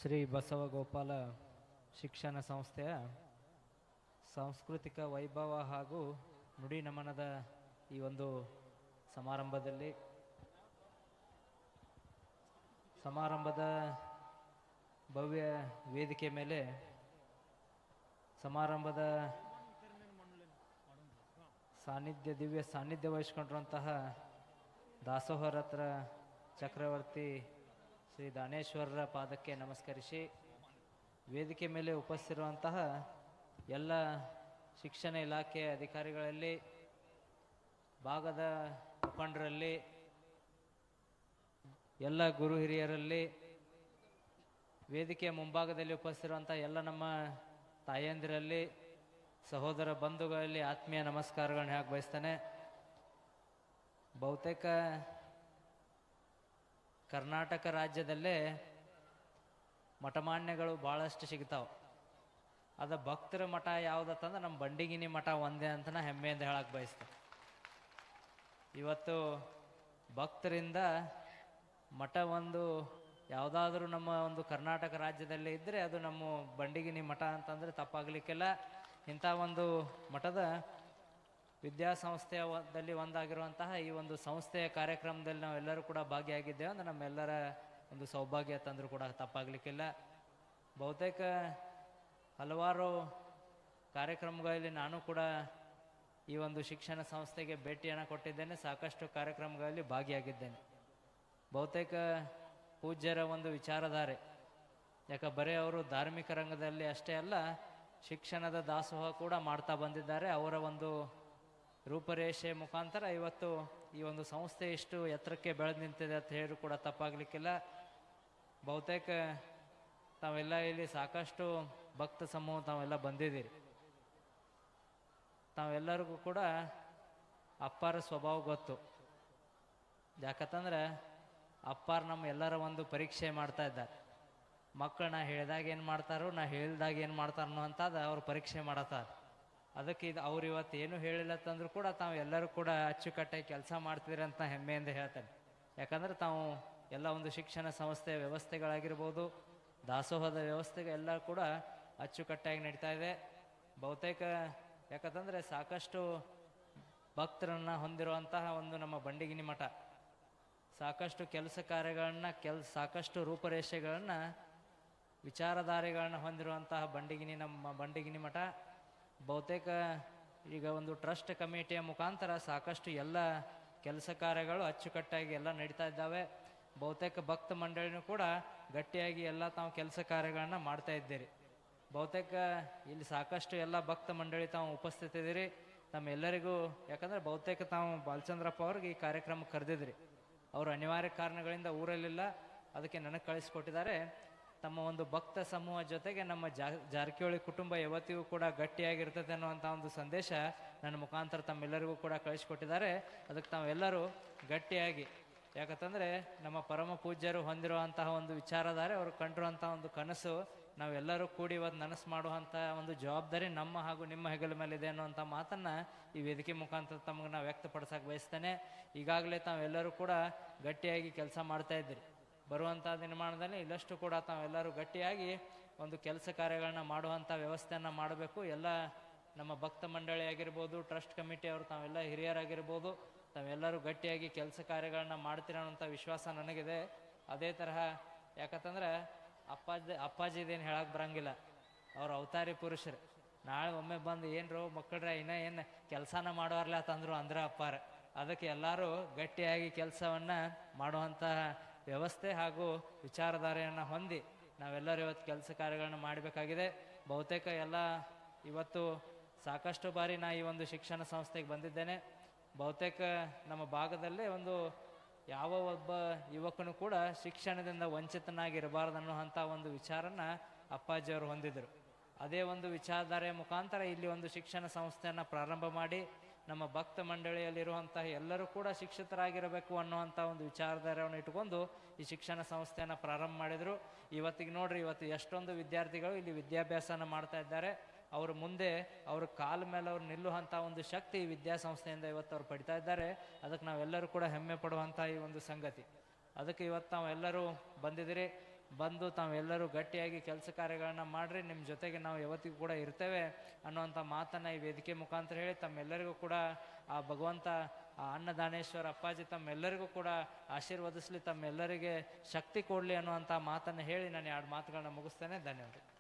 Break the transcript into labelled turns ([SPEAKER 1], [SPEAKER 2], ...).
[SPEAKER 1] ಶ್ರೀ ಬಸವಗೋಪಾಲ ಶಿಕ್ಷಣ ಸಂಸ್ಥೆಯ ಸಾಂಸ್ಕೃತಿಕ ವೈಭವ ಹಾಗೂ ನುಡಿ ನಮನದ ಈ ಒಂದು ಸಮಾರಂಭದ ಭವ್ಯ ವೇದಿಕೆ ಮೇಲೆ ಸಮಾರಂಭದ ದಿವ್ಯ ಸಾನ್ನಿಧ್ಯ ವಹಿಸಿಕೊಂಡಿರುವಂತಹ ದಾಸೋಹರತ್ರ ಚಕ್ರವರ್ತಿ ಶ್ರೀ ದಾನೇಶ್ವರರ ಪಾದಕ್ಕೆ ನಮಸ್ಕರಿಸಿ, ವೇದಿಕೆ ಮೇಲೆ ಉಪಸ್ಥಿತಿರುವಂತಹ ಎಲ್ಲ ಶಿಕ್ಷಣ ಇಲಾಖೆಯ ಅಧಿಕಾರಿಗಳಲ್ಲಿ, ಭಾಗದ ಮುಖಂಡರಲ್ಲಿ, ಎಲ್ಲ ಗುರು ಹಿರಿಯರಲ್ಲಿ, ವೇದಿಕೆಯ ಮುಂಭಾಗದಲ್ಲಿ ಉಪಸ್ಥಿತಿರುವಂಥ ಎಲ್ಲ ನಮ್ಮ ತಾಯಂದಿರಲ್ಲಿ, ಸಹೋದರ ಬಂಧುಗಳಲ್ಲಿ ಆತ್ಮೀಯ ನಮಸ್ಕಾರಗಳನ್ನ ಹೇಗೆ ಬಯಸ್ತಾನೆ. ಬಹುತೇಕ ಕರ್ನಾಟಕ ರಾಜ್ಯದಲ್ಲೇ ಮಠಮಾನ್ಯಗಳು ಭಾಳಷ್ಟು ಸಿಗ್ತಾವೆ. ಅದ ಭಕ್ತರ ಮಠ ಯಾವುದತ್ತಂದ್ರೆ ನಮ್ಮ ಬಂಡಿಗಿನಿ ಮಠ ಒಂದೇ ಅಂತ ನಾ ಹೆಮ್ಮೆಯಿಂದ ಹೇಳಕ್ಕೆ ಬಯಸ್ತೇನೆ. ಇವತ್ತು ಭಕ್ತರಿಂದ ಮಠ ಒಂದು ಯಾವುದಾದ್ರೂ ನಮ್ಮ ಒಂದು ಕರ್ನಾಟಕ ರಾಜ್ಯದಲ್ಲಿ ಇದ್ದರೆ ಅದು ನಮ್ಮ ಬಂಡಿಗಿನಿ ಮಠ ಅಂತಂದರೆ ತಪ್ಪಾಗಲಿಕ್ಕಿಲ್ಲ. ಇಂಥ ಒಂದು ಮಠದ ವಿದ್ಯಾಸಂಸ್ಥೆಯಲ್ಲಿ ಒಂದಾಗಿರುವಂತಹ ಈ ಒಂದು ಸಂಸ್ಥೆಯ ಕಾರ್ಯಕ್ರಮದಲ್ಲಿ ನಾವೆಲ್ಲರೂ ಕೂಡ ಭಾಗಿಯಾಗಿದ್ದೇವೆ ಅಂದ್ರೆ ನಮ್ಮೆಲ್ಲರ ಒಂದು ಸೌಭಾಗ್ಯ ತಂದರೂ ಕೂಡ ತಪ್ಪಾಗಲಿಕ್ಕಿಲ್ಲ. ಬಹುತೇಕ ಹಲವಾರು ಕಾರ್ಯಕ್ರಮಗಳಲ್ಲಿ ನಾನು ಕೂಡ ಈ ಒಂದು ಶಿಕ್ಷಣ ಸಂಸ್ಥೆಗೆ ಭೇಟಿಯನ್ನು ಕೊಟ್ಟಿದ್ದೇನೆ, ಸಾಕಷ್ಟು ಕಾರ್ಯಕ್ರಮಗಳಲ್ಲಿ ಭಾಗಿಯಾಗಿದ್ದೇನೆ. ಬಹುತೇಕ ಪೂಜ್ಯರ ಒಂದು ವಿಚಾರಧಾರೆ, ಯಾಕೆ ಬರೀ ಅವರು ಧಾರ್ಮಿಕ ರಂಗದಲ್ಲಿ ಅಷ್ಟೇ ಅಲ್ಲ, ಶಿಕ್ಷಣದ ದಾಸೋಹ ಕೂಡ ಮಾಡ್ತಾ ಬಂದಿದ್ದಾರೆ. ಅವರ ಒಂದು ರೂಪರೇಷೆ ಮುಖಾಂತರ ಇವತ್ತು ಈ ಒಂದು ಸಂಸ್ಥೆ ಇಷ್ಟು ಎತ್ತರಕ್ಕೆ ಬೆಳೆದು ನಿಂತಿದೆ ಅಂತ ಹೇಳಿ ಕೂಡ ತಪ್ಪಾಗಲಿಕ್ಕಿಲ್ಲ. ಬಹುತೇಕ ತಾವೆಲ್ಲ ಇಲ್ಲಿ ಸಾಕಷ್ಟು ಭಕ್ತ ಸಮೂಹ ತಾವೆಲ್ಲ ಬಂದಿದ್ದೀರಿ. ತಾವೆಲ್ಲರಿಗೂ ಕೂಡ ಅಪ್ಪಾರ ಸ್ವಭಾವ ಗೊತ್ತು. ಯಾಕಂತಂದ್ರೆ ಅಪ್ಪಾರು ನಮ್ಮ ಎಲ್ಲರ ಒಂದು ಪರೀಕ್ಷೆ ಮಾಡ್ತಾ ಇದ್ದಾರೆ. ಮಕ್ಕಳು ನಾ ಹೇಳಿದಾಗ ಏನು ಮಾಡ್ತಾರೋ, ನಾ ಹೇಳಿದಾಗ ಏನು ಮಾಡ್ತಾರೋ ಅಂತದ ಅವ್ರು ಪರೀಕ್ಷೆ ಮಾಡತ್ತಾರ. ಅದಕ್ಕೆ ಅವ್ರು ಇವತ್ತು ಏನು ಹೇಳಿಲ್ಲ ತಂದ್ರು ಕೂಡ ತಾವು ಎಲ್ಲರೂ ಕೂಡ ಅಚ್ಚುಕಟ್ಟಾಗಿ ಕೆಲಸ ಮಾಡ್ತಿದ್ದೀರಿ ಅಂತ ಹೆಮ್ಮೆಯಿಂದ ಹೇಳ್ತೇನೆ. ಯಾಕಂದ್ರೆ ತಾವು ಎಲ್ಲ ಒಂದು ಶಿಕ್ಷಣ ಸಂಸ್ಥೆಯ ವ್ಯವಸ್ಥೆಗಳಾಗಿರ್ಬೋದು, ದಾಸೋಹದ ವ್ಯವಸ್ಥೆಗೆ ಎಲ್ಲ ಕೂಡ ಅಚ್ಚುಕಟ್ಟಾಗಿ ನಡೀತಾ ಇದೆ. ಬಹುತೇಕ ಯಾಕಂತಂದರೆ ಸಾಕಷ್ಟು ಭಕ್ತರನ್ನು ಹೊಂದಿರುವಂತಹ ಒಂದು ನಮ್ಮ ಬಂಡಿಗಿನಿ ಮಠ ಸಾಕಷ್ಟು ಕೆಲಸ ಕಾರ್ಯಗಳನ್ನ ಸಾಕಷ್ಟು ರೂಪರೇಷೆಗಳನ್ನು ವಿಚಾರಧಾರೆಗಳನ್ನ ಹೊಂದಿರುವಂತಹ ನಮ್ಮ ಬಂಡಿಗಿನಿ ಮಠ ಬಹುತೇಕ ಈಗ ಒಂದು ಟ್ರಸ್ಟ್ ಕಮಿಟಿಯ ಮುಖಾಂತರ ಸಾಕಷ್ಟು ಎಲ್ಲ ಕೆಲಸ ಕಾರ್ಯಗಳು ಅಚ್ಚುಕಟ್ಟಾಗಿ ಎಲ್ಲ ನಡೀತಾ ಇದ್ದಾವೆ. ಬಹುತೇಕ ಭಕ್ತ ಮಂಡಳಿನೂ ಕೂಡ ಗಟ್ಟಿಯಾಗಿ ಎಲ್ಲ ತಾವು ಕೆಲಸ ಕಾರ್ಯಗಳನ್ನ ಮಾಡ್ತಾ ಇದ್ದೀರಿ. ಬಹುತೇಕ ಇಲ್ಲಿ ಸಾಕಷ್ಟು ಎಲ್ಲ ಭಕ್ತ ಮಂಡಳಿ ತಾವು ಉಪಸ್ಥಿತಿದ್ದೀರಿ. ತಮ್ಮೆಲ್ಲರಿಗೂ ಯಾಕಂದರೆ ಬಹುತೇಕ ತಾವು ಬಾಲಚಂದ್ರಪ್ಪ ಅವ್ರಿಗೆ ಈ ಕಾರ್ಯಕ್ರಮಕ್ಕೆ ಕರೆದಿದ್ರಿ. ಅವರು ಅನಿವಾರ್ಯ ಕಾರಣಗಳಿಂದ ಊರಲ್ಲಿಲ್ಲ, ಅದಕ್ಕೆ ನನಗೆ ಕಳಿಸ್ಕೊಟ್ಟಿದ್ದಾರೆ. ತಮ್ಮ ಒಂದು ಭಕ್ತ ಸಮೂಹ ಜೊತೆಗೆ ನಮ್ಮ ಜಾರಕಿಹೊಳಿ ಕುಟುಂಬ ಯಾವತ್ತಿಗೂ ಕೂಡ ಗಟ್ಟಿಯಾಗಿರ್ತದೆ ಅನ್ನುವಂಥ ಒಂದು ಸಂದೇಶ ನನ್ನ ಮುಖಾಂತರ ತಮ್ಮೆಲ್ಲರಿಗೂ ಕೂಡ ಕಳಿಸ್ಕೊಟ್ಟಿದ್ದಾರೆ. ಅದಕ್ಕೆ ತಾವೆಲ್ಲರೂ ಗಟ್ಟಿಯಾಗಿ, ಯಾಕಂತಂದರೆ ನಮ್ಮ ಪರಮ ಪೂಜ್ಯರು ಹೊಂದಿರುವಂತಹ ಒಂದು ವಿಚಾರಧಾರೆ, ಅವರು ಕಂಡಿರುವಂಥ ಒಂದು ಕನಸು ನಾವೆಲ್ಲರೂ ಕೂಡಿ ಇವತ್ತು ನನಸು ಮಾಡುವಂಥ ಒಂದು ಜವಾಬ್ದಾರಿ ನಮ್ಮ ಹಾಗೂ ನಿಮ್ಮ ಹೆಗಲ ಮೇಲೆ ಇದೆ ಅನ್ನುವಂಥ ಮಾತನ್ನು ಈ ವೇದಿಕೆ ಮುಖಾಂತರ ತಮಗೆ ನಾವು ವ್ಯಕ್ತಪಡಿಸಕ್ಕೆ ಬಯಸ್ತೇನೆ. ಈಗಾಗಲೇ ತಾವೆಲ್ಲರೂ ಕೂಡ ಗಟ್ಟಿಯಾಗಿ ಕೆಲಸ ಮಾಡ್ತಾ ಇದ್ದೀರಿ. ಬರುವಂಥ ದಿನಮಾನದಲ್ಲಿ ಇಲ್ಲಷ್ಟು ಕೂಡ ತಾವೆಲ್ಲರೂ ಗಟ್ಟಿಯಾಗಿ ಒಂದು ಕೆಲಸ ಕಾರ್ಯಗಳನ್ನ ಮಾಡುವಂಥ ವ್ಯವಸ್ಥೆಯನ್ನು ಮಾಡಬೇಕು. ಎಲ್ಲ ನಮ್ಮ ಭಕ್ತ ಮಂಡಳಿ ಆಗಿರ್ಬೋದು, ಟ್ರಸ್ಟ್ ಕಮಿಟಿ ಅವರು ತಾವೆಲ್ಲ ಹಿರಿಯರಾಗಿರ್ಬೋದು, ತಾವೆಲ್ಲರೂ ಗಟ್ಟಿಯಾಗಿ ಕೆಲಸ ಕಾರ್ಯಗಳನ್ನ ಮಾಡ್ತೀರ ಅನ್ನೋಂಥ ವಿಶ್ವಾಸ ನನಗಿದೆ. ಅದೇ ತರಹ ಯಾಕಂತಂದ್ರೆ ಅಪ್ಪಾಜಿದೇನು ಹೇಳಕ್ಕೆ ಬರಂಗಿಲ್ಲ, ಅವ್ರು ಅವತಾರಿ ಪುರುಷರು. ನಾಳೆ ಒಮ್ಮೆ ಬಂದು ಏನ್ರು ಮಕ್ಕಳ್ರೆ ಇನ್ನೂ ಏನು ಕೆಲಸನ ಮಾಡೋರ್ಲ ತಂದರು ಅಂದ್ರೆ ಅಪ್ಪಾರ. ಅದಕ್ಕೆ ಎಲ್ಲರೂ ಗಟ್ಟಿಯಾಗಿ ಕೆಲಸವನ್ನು ಮಾಡುವಂತಹ ವ್ಯವಸ್ಥೆ ಹಾಗೂ ವಿಚಾರಧಾರೆಯನ್ನು ಹೊಂದಿ ನಾವೆಲ್ಲರೂ ಇವತ್ತು ಕೆಲಸ ಕಾರ್ಯಗಳನ್ನ ಮಾಡಬೇಕಾಗಿದೆ. ಬಹುತೇಕ ಎಲ್ಲ ಇವತ್ತು ಸಾಕಷ್ಟು ಬಾರಿ ನಾ ಈ ಒಂದು ಶಿಕ್ಷಣ ಸಂಸ್ಥೆಗೆ ಬಂದಿದ್ದೇನೆ. ಬಹುತೇಕ ನಮ್ಮ ಭಾಗದಲ್ಲೇ ಒಂದು ಯಾವ ಒಬ್ಬ ಯುವಕನು ಕೂಡ ಶಿಕ್ಷಣದಿಂದ ವಂಚಿತನಾಗಿರಬಾರ್ದು ಅನ್ನುವಂಥ ಒಂದು ವಿಚಾರನ ಅಪ್ಪಾಜಿಯವರು ಹೊಂದಿದರು. ಅದೇ ಒಂದು ವಿಚಾರಧಾರೆಯ ಮುಖಾಂತರ ಇಲ್ಲಿ ಒಂದು ಶಿಕ್ಷಣ ಸಂಸ್ಥೆಯನ್ನು ಪ್ರಾರಂಭ ಮಾಡಿ ನಮ್ಮ ಭಕ್ತ ಮಂಡಳಿಯಲ್ಲಿರುವಂತಹ ಎಲ್ಲರೂ ಕೂಡ ಶಿಕ್ಷಿತರಾಗಿರಬೇಕು ಅನ್ನುವಂಥ ಒಂದು ವಿಚಾರಧಾರೆಯನ್ನು ಇಟ್ಕೊಂಡು ಈ ಶಿಕ್ಷಣ ಸಂಸ್ಥೆಯನ್ನು ಪ್ರಾರಂಭ ಮಾಡಿದರು. ಇವತ್ತಿಗೆ ನೋಡ್ರಿ, ಇವತ್ತು ಎಷ್ಟೊಂದು ವಿದ್ಯಾರ್ಥಿಗಳು ಇಲ್ಲಿ ವಿದ್ಯಾಭ್ಯಾಸನ ಮಾಡ್ತಾ ಇದ್ದಾರೆ. ಅವರು ಮುಂದೆ ಅವ್ರ ಕಾಲ ಮೇಲೆ ಅವ್ರು ನಿಲ್ಲುವಂಥ ಒಂದು ಶಕ್ತಿ ವಿದ್ಯಾಸಂಸ್ಥೆಯಿಂದ ಇವತ್ತು ಅವ್ರು ಪಡಿತಾ ಇದ್ದಾರೆ. ಅದಕ್ಕೆ ನಾವೆಲ್ಲರೂ ಕೂಡ ಹೆಮ್ಮೆ ಪಡುವಂಥ ಈ ಒಂದು ಸಂಗತಿ. ಅದಕ್ಕೆ ಇವತ್ತು ನಾವೆಲ್ಲರೂ ಬಂದಿದ್ದೀರಿ. ಬಂದು ತಾವೆಲ್ಲರೂ ಗಟ್ಟಿಯಾಗಿ ಕೆಲಸ ಕಾರ್ಯಗಳನ್ನ ಮಾಡಿರಿ, ನಿಮ್ಮ ಜೊತೆಗೆ ನಾವು ಯಾವತ್ತಿಗೂ ಕೂಡ ಇರ್ತೇವೆ ಅನ್ನುವಂಥ ಮಾತನ್ನು ಈ ವೇದಿಕೆ ಮುಖಾಂತರ ಹೇಳಿ ತಮ್ಮೆಲ್ಲರಿಗೂ ಕೂಡ ಆ ಭಗವಂತ ಆ ಅನ್ನದಾನೇಶ್ವರ ಅಪ್ಪಾಜಿ ತಮ್ಮೆಲ್ಲರಿಗೂ ಕೂಡ ಆಶೀರ್ವದಿಸಲಿ, ತಮ್ಮೆಲ್ಲರಿಗೆ ಶಕ್ತಿ ಕೊಡಲಿ ಅನ್ನುವಂಥ ಮಾತನ್ನು ಹೇಳಿ ನಾನು ಎರಡು ಮಾತುಗಳನ್ನ ಮುಗಿಸ್ತೇನೆ. ಧನ್ಯವಾದ.